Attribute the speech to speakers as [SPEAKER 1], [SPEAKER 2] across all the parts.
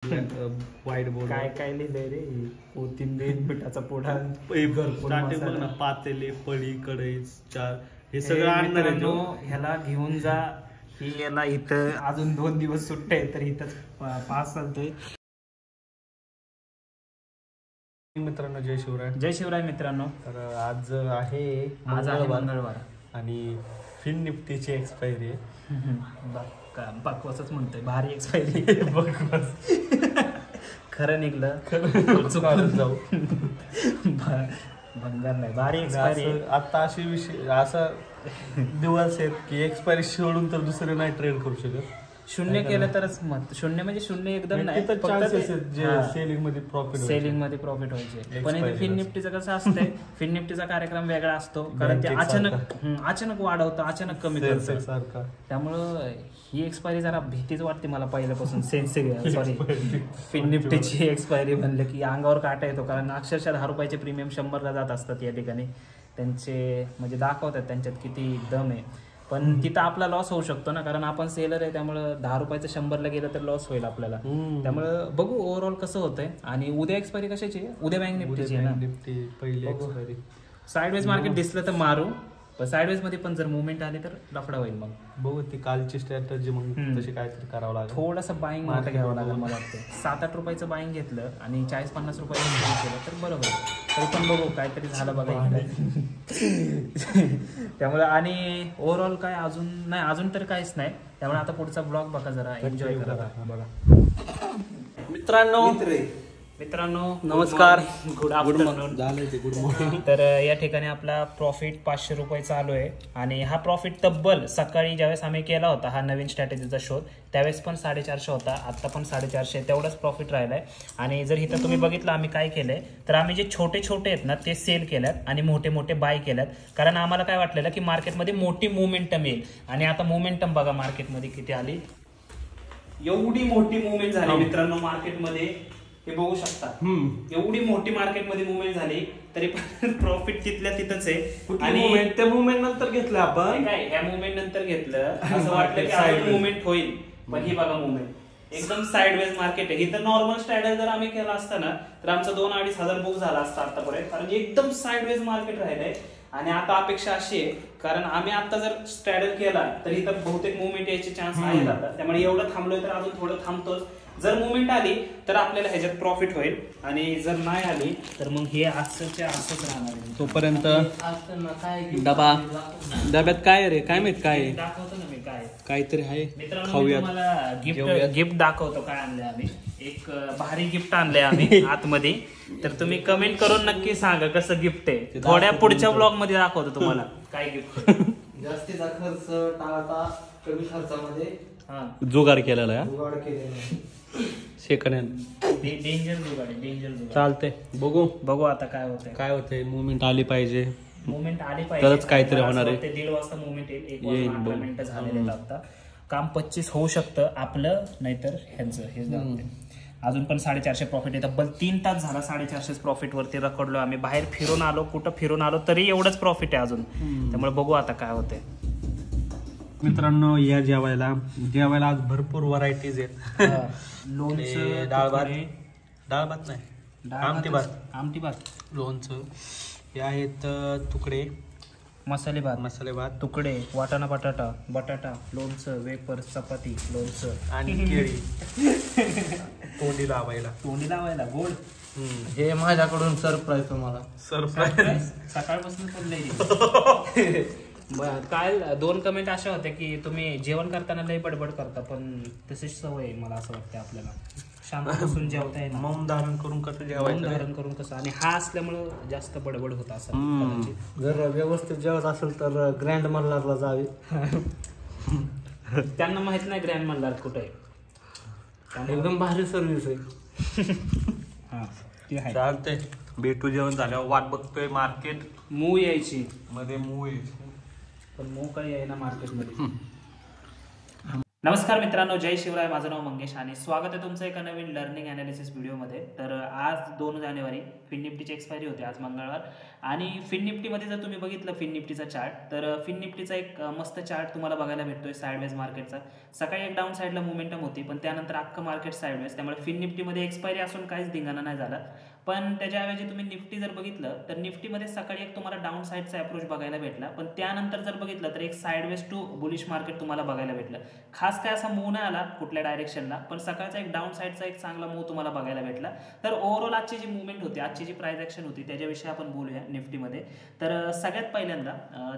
[SPEAKER 1] White board
[SPEAKER 2] काय काय लिहिलंय रे? कोथिंबीर, मिठाचा पुडा,
[SPEAKER 1] स्टार्टिंग बघ ना, पातेले, पळी, कढई, चार, हे सगळं आणणार आहे तो.
[SPEAKER 2] ह्याला घेऊन जा. ही याला इथं अजून 2 दिवस सुट्टे आहे तर इथं पास चालतोय.
[SPEAKER 1] मित्रांनो जय शिवराय.
[SPEAKER 2] जय शिवराय मित्रांनो.
[SPEAKER 1] तर आज आहे
[SPEAKER 2] मंगळवार
[SPEAKER 1] आणि फिन निफ्टीची एक्सपायरी आहे.
[SPEAKER 2] बकवासच म्हणतोय, भारी एक्सपायरी.
[SPEAKER 1] बकवास
[SPEAKER 2] खरं निघलं
[SPEAKER 1] जाऊ
[SPEAKER 2] भंगार नाही, भारी एक्सपायरी.
[SPEAKER 1] आता अशी विषय असा दिवस आहेत की एक्सपायरी सोडून तर दुसरे नाही ट्रेड करू शकत.
[SPEAKER 2] शून्य केलं तरच मत. शून्य म्हणजे शून्य एकदम नाही,
[SPEAKER 1] सेलिंग मध्ये प्रॉफिट,
[SPEAKER 2] सेलिंग मध्ये प्रॉफिट व्हायचे. पण इथे फिन निफ्टीचं कसं असतंय, फिन निफ्टीचा कार्यक्रम वेगळा असतो, कारण ते अचानक वाढवतं, अचानक कमी करतं. त्यामुळं ही एक्सपायरी जरा भीतीच वाटते मला पहिल्यापासून. सॉरी, फिन निफ्टीची एक्सपायरी म्हणलं की अंगावर काटा येतो, कारण अक्षरशः 10 रुपयाचे प्रीमियम 100ला जात असतात या ठिकाणी. त्यांचे म्हणजे दाखवतात त्यांच्यात किती दम आहे. पण तिथं आपला लॉस होऊ शकतो ना, कारण आपण सेलर आहे. त्यामुळे 10 रुपयाचं 100ला गेलं तर लॉस होईल आपल्याला. त्यामुळे बघू ओव्हरऑल कसं होतंय. आणि उद्या एक्सपायरी कशाची? उद्या बँक निफ्टीची आहे ना. साईडवेज मार्केट दिसलं तर मारू, पण साईडवेज मध्ये पण जर मुवमेंट आली तर लफडा होईल. मग
[SPEAKER 1] बघू ती कालची स्ट्रॅटेजी मग तशी काहीतरी करावं लागेल.
[SPEAKER 2] थोडंसं बाईंग मोठं घ्यावं लागेल मला वाटतं. 7-8 रुपयाचं बाईंग घेतलं आणि 40-50 रुपयाचं केलं तर बरं होईल. तरी पण बघू काहीतरी झालं बघा. त्यामुळे आणि ओव्हरऑल काय अजून तर काहीच नाही. त्यामुळे आता पुढचा ब्लॉग बघा, जरा एन्जॉय करा. बघा मित्रांनो
[SPEAKER 1] नमस्कार,
[SPEAKER 2] गुड आफ्टरनून.
[SPEAKER 1] Good morning.
[SPEAKER 2] तर या ठिकाणी आपला प्रॉफिट 500 रुपये चालू आहे. आणि हा प्रॉफिट तब्बल सकाळी ज्यावेळेस आम्ही केला होता हा नवीन स्ट्रॅटेजीचा शोध, त्यावेळेस पण 450 होता, आता पण 450. तेवढाच प्रॉफिट राहिलाय. आणि जर इथं तुम्ही बघितलं आम्ही काय केलंय, तर आम्ही जे छोटे छोटे आहेत ना ते सेल केल्यात आणि मोठे मोठे बाय केल्यात. कारण आम्हाला काय वाटलेलं की मार्केटमध्ये मोठी मुवमेंटम येईल. आणि आता मुवमेंटम बघा मार्केटमध्ये किती आली. एवढी मोठी मुवमेंट झाली मित्रांनो मार्केटमध्ये, हे बघू शकता. एवढी मोठी मार्केटमध्ये मुवमेंट झाली तरी पण प्रॉफिट तिथल्या तिथंच आहे. आणि
[SPEAKER 1] त्या मुवमेंट नंतर घेतलं आपण,
[SPEAKER 2] काय ह्या मुवमेंट नंतर घेतलं असं वाटलं की अजून मुवमेंट होईल. पण ही बघा मुवमेंट एकदम साइडवेज मार्केट आहे. इथं नॉर्मल स्ट्रॅटेजी जर आम्ही केला असता ना तर आमचा 2-2.5 हजार बुक झाला असता आतापर्यंत, कारण एकदम साइडवेज मार्केट राहिलंय. आणि आता अपेक्षा अशी आहे, कारण आम्ही आता जर स्ट्रॅडल केला तर इथं बहुतेक मुवमेंट यायचे चान्स आहेत आता. त्यामुळे एवढं थांबलोय तर अजून थोडं थांबतोच. जर मुवमेंट आली तर आपल्याला ह्याच्यात प्रॉफिट होईल, आणि जर नाही आली तर मग हे असंच राहणार आहे.
[SPEAKER 1] तोपर्यंत डब्यात काय रे, काय माहित काय
[SPEAKER 2] दाखवतो ना मी काय
[SPEAKER 1] काहीतरी आहे.
[SPEAKER 2] मित्रांनो मला गिफ्ट दाखवतो काय आणलंय आम्ही. एक भारी गिफ्ट आणलंय आम्ही आतमध्ये. तर तुम्ही कमेंट करून नक्की सांगा कसं गिफ्ट आहे. थोड्या पुढच्या ब्लॉग मध्ये दाखवतो तुम्हाला काय गिफ्ट.
[SPEAKER 3] जास्तीचा खर्च टाळता कमी खर्चामध्ये
[SPEAKER 1] जुगाड केलेला
[SPEAKER 3] आहे.
[SPEAKER 1] सेकंड हँड
[SPEAKER 2] डेंजर जुगाड.
[SPEAKER 1] चालते, बघू
[SPEAKER 2] आता काय होतंय.
[SPEAKER 1] मुवमेंट आली पाहिजे,
[SPEAKER 2] मुवमेंट आली पाहिजे
[SPEAKER 1] तरच काहीतरी होणार आहे.
[SPEAKER 2] 1:30 वाजता मुवमेंट येईल. 1 मिनिटं झालेले आता. काम 25 होऊ शकतं आपलं, नाहीतर ह्यांचं हे जाते. अजून पण 450 प्रॉफिट आहे. तब्बल 3 तास झाला 450 प्रॉफिट वरती रखडलो आम्ही. बाहेर फिरून आलो, कुठं फिरून आलो तरी एवढंच प्रॉफिट आहे अजून. त्यामुळे बघू आता काय होतंय.
[SPEAKER 1] मित्रांनो या जेवायला आज भरपूर व्हरायटीज आहेत.
[SPEAKER 2] लोणचं,
[SPEAKER 1] डाळ भात नाही, आमटी भात, लोणचं, हे आहेत तुकडे, मसाले भात,
[SPEAKER 2] तुकडे, वाटाणा बटाटा, लोणचं, वेपर, चपाती, लोणचं
[SPEAKER 1] आणि केळी. तोंडी लावायला गोड.
[SPEAKER 3] हे माझ्याकडून सरप्राईज तुम्हाला.
[SPEAKER 1] सरप्राईज
[SPEAKER 2] सकाळपासून पडलंय. काय 2 कमेंट अशा होत्या की तुम्ही जेवण करताना लय बडबड करता, पण तशीच सवय मला असं वाटतं आपल्याला. शांत बसून जेवता येईल,
[SPEAKER 1] मौन धारण करून कसं जेवायचं.
[SPEAKER 2] आणि हा असल्यामुळं जास्त बडबड होत असं.
[SPEAKER 3] जर व्यवस्थित जेवत असेल तर ग्रँड मल्हारला जावे.
[SPEAKER 2] त्यांना माहित नाही ग्रँड मल्हार कुठे आहे.
[SPEAKER 3] एकदम भारी सर्व्हिस आहे.
[SPEAKER 1] चालतंय, भेटू. जेवण झाल्यावर वाट बघतोय मार्केट
[SPEAKER 2] मूव यायची
[SPEAKER 1] मध्ये,
[SPEAKER 2] पण मूव काही आहे ना मार्केटमध्ये. नमस्कार मित्रांनो, जय शिवराय. माझं नाव मंगेश आणि स्वागत आहे तुमचं एका नवीन लर्निंग अनालिसिस व्हिडिओमध्ये. तर आज 2 जानेवारी फिन निफ्टीची एक्सपायरी होती, आज मंगळवार. आणि फिन निफ्टीमध्ये जर तुम्ही बघितलं फिन निफ्टीचा चार्ट, तर फिन निफ्टीचा एक मस्त चार्ट तुम्हाला बघायला भेटतोय साईडवेज मार्केटचा. सकाळी एक डाऊन साईडला मुवमेंटम होती, पण त्यानंतर अख्खं मार्केट साईडवेज. त्यामुळे फिन निफ्टीमध्ये एक्सपायरी असून काहीच धिंगाणा नाही झाला. पण त्याच्याऐवजी तुम्ही निफ्टी जर बघितलं तर निफ्टीमध्ये सकाळी एक तुम्हाला डाऊन साईडचा अप्रोच बघायला भेटला, पण त्यानंतर जर बघितलं तर एक साईडवेज टू बुलिश मार्केट तुम्हाला बघायला भेटलं. खास काय असा मूव नाही आला कुठल्या डायरेक्शनला, पण सकाळचा एक डाऊन साईडचा एक चांगला मूव तुम्हाला बघायला भेटला. तर ओव्हरऑल आजची जी मुवमेंट होती, आजची जी प्राइस ॲक्शन होती, त्याच्याविषयी आपण बोलूया निफ्टीमध्ये. तर सगळ्यात पहिल्यांदा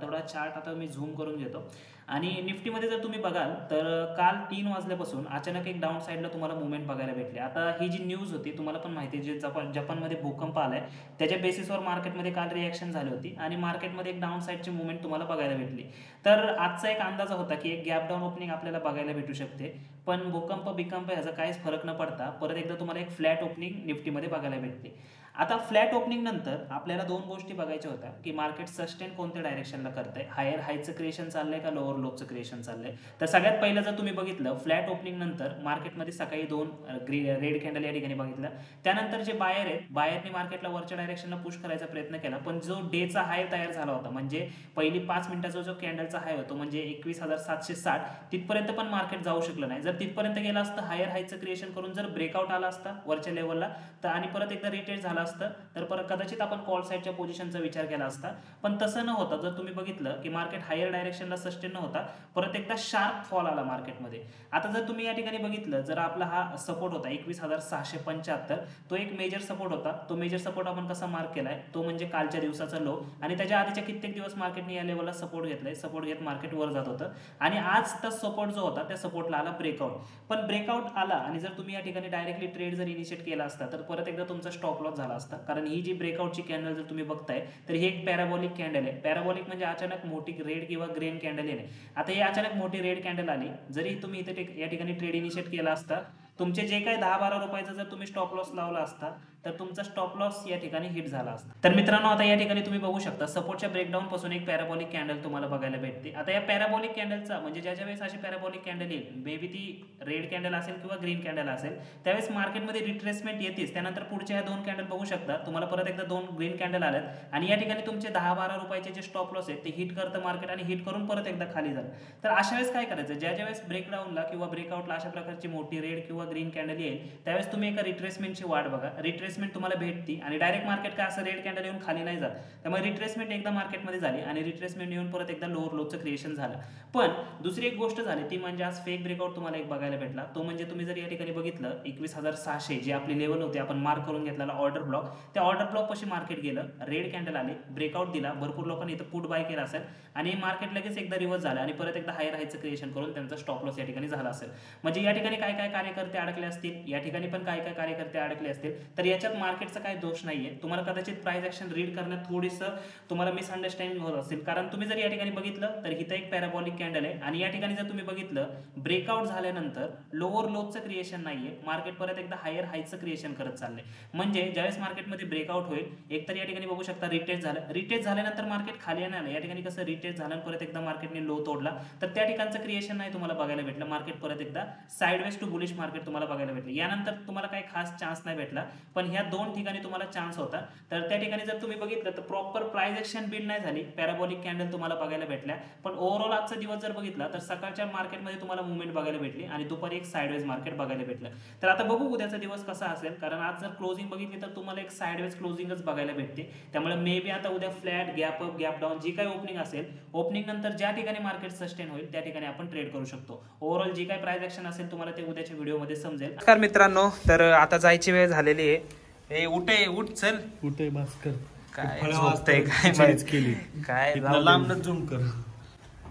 [SPEAKER 2] तेवढा चार्ट आता मी झूम करून घेतो. आणि निफ्टीमध्ये जर तुम्ही बघाल तर काल 3 वाजल्यापासून अचानक एक डाऊन साईडला तुम्हाला मुवमेंट बघायला भेटली. आता ही जी न्यूज होती तुम्हाला पण माहिती आहे, जे जपानमध्ये भूकंप आलाय त्याच्या बेसिसवर मार्केटमध्ये काल रिॲक्शन झाली होती आणि मार्केटमध्ये एक डाऊन साईडची मुवमेंट तुम्हाला बघायला भेटली. तर आजचा एक अंदाज होता की एक गॅप डाऊन ओपनिंग आपल्याला बघायला भेटू शकते, पण भूकंप ह्याचा काहीच फरक न पडता परत एकदा तुम्हाला एक फ्लॅट ओपनिंग निफ्टीमध्ये बघायला भेटते. आता फ्लॅट ओपनिंग नंतर आपल्याला 2 गोष्टी बघायच्या होत्या की मार्केट सस्टेन कोणत्या डायरेक्शनला करतंय, हायर हायचं क्रिएशन चाललंय का लोअर लोचं क्रिएशन चाललंय. तर सगळ्यात पहिलं जर तुम्ही बघितलं फ्लॅट ओपनिंग नंतर मार्केटमध्ये सकाळी 2 रेड कॅन्डल या ठिकाणी बघितलं. त्यानंतर जे बायर आहेत, बायरनी मार्केटला वरच्या डायरेक्शनला पुश करायचा प्रयत्न केला, पण जो डेचा हाय तयार झाला होता, म्हणजे पहिली 5 मिनिटाचा जो कॅन्डलचा हाय होतो म्हणजे 21,760, तिथपर्यंत पण मार्केट जाऊ शकलं नाही. जर तिथपर्यंत गेला असतं, हायर हायचं क्रिएशन करून जर ब्रेकआउट आला असता वरच्या लेवलला तर आणि परत एकदा रिटेस्ट झाला असतं, तर परत कदाचित आपण कॉल साईडच्या पोझिशनचा विचार केला असता. पण तसं न होता जर तुम्ही बघितलं की मार्केट हायर डायरेक्शनला सस्टेन न होता परत एकदा शार्प फॉल आला मार्केटमध्ये. आता जर तुम्ही या ठिकाणी बघितलं, जर आपला हा सपोर्ट होता 21,675, तो एक मेजर सपोर्ट होता. तो मेजर सपोर्ट आपण कसा मार्क केलाय, तो म्हणजे कालच्या दिवसाचा लो, आणि त्याच्या आधीच्या कित्येक दिवस मार्केटने या लेवलला सपोर्ट घेतलाय. सपोर्ट घेत मार्केट वर जात होतं आणि आज तर सपोर्ट जो होता त्या सपोर्टला आला ब्रेकआउट. पण ब्रेकआउट आला आणि जर तुम्ही या ठिकाणी डायरेक्टली ट्रेड जर इनिशिएट केला असता तर परत एकदा तुमचा स्टॉप लॉस झाला असता. कारण ही जी ब्रेकआउटची कॅन्डल जर तुम्ही बघताय तर ही एक पॅराबॉलिक कॅन्डल आहे. पॅराबॉलिक म्हणजे अचानक मोठी रेड किंवा ग्रेन कॅन्डल येणे. आता ही अचानक मोठी रेड कॅन्डल आली, जरी तुम्ही इथे या ठिकाणी ट्रेड इनिशिएट केला असता, तुमचे जे काही 10-12 रुपयाचा जर तुम्ही स्टॉप लॉस लावला असता तर तुमचा स्टॉप लॉस या ठिकाणी हिट झाला असता. तर मित्रांनो, आता या ठिकाणी तुम्ही बघू शकता सपोर्टच्या ब्रेकडाऊन पासून एक पॅराबॉलिक कॅन्डल तुम्हाला बघायला भेटते. आता या पॅराबॉलिक कॅन्डलचा म्हणजे ज्याच्या वेळेस अशी पॅराबॉलिक कॅन्डल येईल, मे बी ती रेड कॅन्डल असेल किंवा ग्रीन कॅन्डल असेल, त्यावेळेस मार्केटमध्ये रिट्रेसमेंट येतेच. त्यानंतर पुढच्या ह्या 2 कॅन्डल बघू शकता, तुम्हाला परत एकदा 2 ग्रीन कॅन्डल आल्यात आणि या ठिकाणी तुमचे 10-12 रुपयाचे जे स्टॉप लॉस आहेत ते हिट करतं मार्केट आणि हिट करून परत एकदा खाली जातं. तर अशा वेळेस काय करायचं, ज्या वेळेस ब्रेकडाऊनला किंवा ब्रेकआउटला अशा प्रकारची मोठी रेड किंवा ग्रीन कॅन्डल येईल त्यावेळेस तुम्ही एका रिट्रेसमेंटची वाट बघा. रिट्रेसमेंट तुम्हाला भेटती आणि डायरेक्ट मार्केट काय असं रेड कॅन्डल येऊन खाली नाही जात. त्यामुळे रिट्रेसमेंट एकदा मार्केटमध्ये झाली आणि रिट्रेसमेंट येऊन परत एकदा लोअर लोचं क्रिएशन झालं. पण दुसरी एक गोष्ट झाली ती म्हणजे आज फेक ब्रेकआउट तुम्हाला एक बघायला भेटला. तो म्हणजे तुम्ही जर या ठिकाणी बघितलं 21,600 जी आपली लेवल होती, आपण मार्क करून घेतलेला ऑर्डर ब्लॉक, त्या ऑर्डर ब्लॉक पाशी मार्केट गेलं, रेड कॅन्डल आली, ब्रेकआउट दिला, भरपूर लोकांनी इथं पुट बाय केला असेल आणि मार्केट लगेच एकदा रिव्हर्स झालं आणि परत एकदा हायर हायचं क्रिएशन करून त्यांचा स्टॉप लॉस या ठिकाणी झाला असेल. म्हणजे या ठिकाणी काय काय कार्यकर्ते अडकले असतील, या ठिकाणी पण काय काय कार्यकर्ते अडकले असतील. तर याच्यात मार्केटचा काय दोष नाहीये. तुम्हाला कदाचित प्राइस ऍक्शन रीड करण्यात थोडीसं तुम्हाला मिसअंडरस्टँडिंग होत असेल. कारण तुम्ही जर या ठिकाणी बघितलं तर इथं एक पॅराबॉलिक कॅन्डल आहे आणि या ठिकाणी जर तुम्ही बघितलं ब्रेकआउट झाल्यानंतर लोअर लोचं क्रिएशन नाहीये, मार्केट परत एकदा हायर हायचं क्रिएशन करत चाललंय. म्हणजे ज्यावेळेस मार्केटमध्ये ब्रेकआउट होईल, एकतर या ठिकाणी बघू शकता रिटेस्ट झालं, रिटेस्ट झाल्यानंतर मार्केट खाली येणार नाही. या ठिकाणी कसं रिटेस्ट झालं परत एकदा मार्केटने लो तोडला, तर त्या ठिकाणचं क्रिएशन नाही तुम्हाला बघायला भेटलं. मार्केट परत एकदा साइडवेज टू बुलिश मार्केट तुम्हाला बघायला भेटलं. यानंतर तुम्हाला काही खास चान्स नाही भेटला, पण ह्या 2 ठिकाणी तुम्हाला चान्स होता. तर त्या ठिकाणी जर तुम्ही बघितलं तर प्रॉपर प्राइस ऍक्शन बिल्ड नाही झाली, पॅराबॉलिक कॅन्डल तुम्हाला बघायला भेटल्या. पण ओव्हरऑल आजचा दिवस जर बघितला तर सकाळच्या मार्केटमध्ये तुम्हाला मुवमेंट बघायला भेटली आणि दुपारी एक साइडवेज मार्केट बघायला भेटलं. तर आता बघू उद्याचा दिवस कसा असेल, कारण आज जर क्लोजिंग बघितली तर तुम्हाला एक साइडवेज क्लोजिंगच बघायला भेटते. त्यामुळे मे बी आता उद्या flat, gap up, gap down जी काही ओपनिंग असेल, ओपनिंग नंतर ज्या ठिकाणी मार्केट सस्टेन होईल त्या ठिकाणी आपण ट्रेड करू शकतो. ओव्हरऑल जी काही प्राइस ऍक्शन असेल तुम्हाला ते उद्याच्या व्हिडिओमध्ये समजेल. नमस्कार मित्रांनो, तर आता जायची वेळ झालेली आहे. उठ चल,
[SPEAKER 1] कुठे भास्कर
[SPEAKER 2] काय झोपतंय काय
[SPEAKER 1] केली
[SPEAKER 2] काय
[SPEAKER 1] लांबच झूम कर.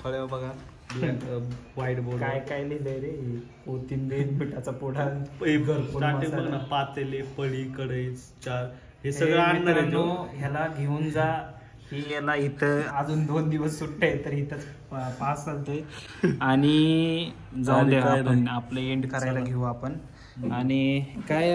[SPEAKER 1] फळ्या बघा, व्हाईट बोर्ड
[SPEAKER 3] काय काय लिहिलंय रे, कोथिंबीर, पिठाचा पोढा,
[SPEAKER 1] स्टार्टिंग बघ ना, पातेले, पळी, कढई, चार, हे सगळं आणणार आहे.
[SPEAKER 2] ह्याला घेऊन जा, ही याला इथं
[SPEAKER 3] अजून 2 दिवस सुट्टे आहे तर इथंच पास चालतोय
[SPEAKER 2] आणि जाऊन दे, आपण आपलं एंड करायला घेऊ आपण. आणि काय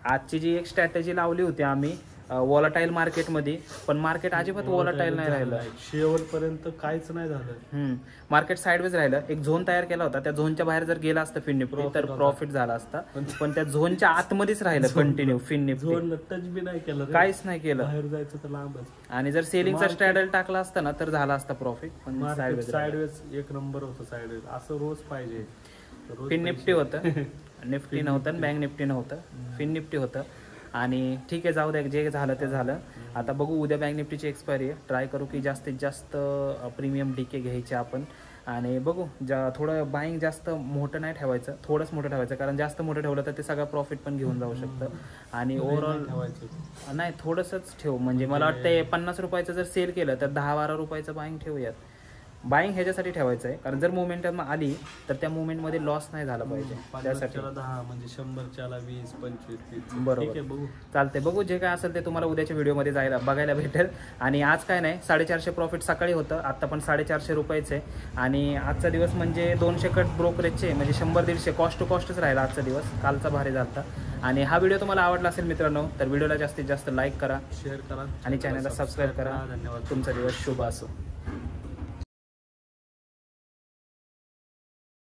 [SPEAKER 2] आजची जी एक स्ट्रॅटेजी लावली होती आम्ही, वॉलाटाईल मार्केटमध्ये, पण मार्केट अजिबात वॉलाटाईल नाही राहिलं.
[SPEAKER 1] शेवटपर्यंत काहीच नाही झालं.
[SPEAKER 2] मार्केट साईडवेज राहिलं. एक झोन तयार केला होता, त्या झोनच्या बाहेर जर गेला असतं फिन निफ्टी तर प्रॉफिट झाला असता, पण त्या झोनच्या आतमध्येच राहिलं continue Fin Nifty.
[SPEAKER 1] Zone touch बी नाही केलं रे.
[SPEAKER 2] काहीच नाही केलं.
[SPEAKER 1] बाहेर जायचं तर लांबच.
[SPEAKER 2] आणि जर सेलिंगचा स्ट्रॅडल टाकला असता ना तर झाला असता प्रॉफिट, पण
[SPEAKER 1] साईडवेज एक नंबर होतं. साईडवेज असं रोज पाहिजे.
[SPEAKER 2] फिन निफ्टी होतं, निफ्टी नव्हतं, बँक निफ्टी नव्हतं, फिन निफ्टी होतं. आणि ठीक आहे, जाऊ द्या, जे झालं ते झालं. आता बघू, उद्या बँक निफ्टीची एक्सपायरी आहे. ट्राय करू की जास्तीत जास्त प्रीमियम डीके घ्यायचे आपण. आणि बघू, थोडं बाईंग जास्त मोठं नाही ठेवायचं, थोडंच मोठं ठेवायचं, कारण जास्त मोठं ठेवलं तर ते सगळं प्रॉफिट पण घेऊन जाऊ शकतं. आणि ओव्हरऑल नाही, थोडंसंच ठेवू. म्हणजे मला वाटतं 50 रुपयाचं जर सेल केलं तर 10-12 रुपयाचं बाईंग ठेवूयात. बाईंग ह्याच्यासाठी ठेवायचं आहे, कारण जर मोमेंटम आली तर त्या मोमेंटमध्ये लॉस नाही झाला पाहिजे. त्यासाठी
[SPEAKER 1] 10 म्हणजे 100च्याला 20, 25, 30.
[SPEAKER 2] बरोबर, चालते. बघू, जे काय असेल ते तुम्हाला उद्याच्या व्हिडिओमध्ये बघायला भेटेल. आणि आज काय नाही, 450 प्रॉफिट सकाळी होतं, आता पण 450 रुपयाचं आहे. आणि आजचा दिवस म्हणजे 200 कट ब्रोकरेजचे, म्हणजे 100-150 कॉस्ट टू कॉस्टच राहिला आजचा दिवस. कालचा भारी झाला. आणि हा व्हिडिओ तुम्हाला आवडला असेल मित्रांनो तर व्हिडिओला जास्तीत जास्त लाईक करा,
[SPEAKER 1] शेअर करा
[SPEAKER 2] आणि चॅनलला सबस्क्राईब करा.
[SPEAKER 1] धन्यवाद.
[SPEAKER 2] तुमचा दिवस शुभ असो.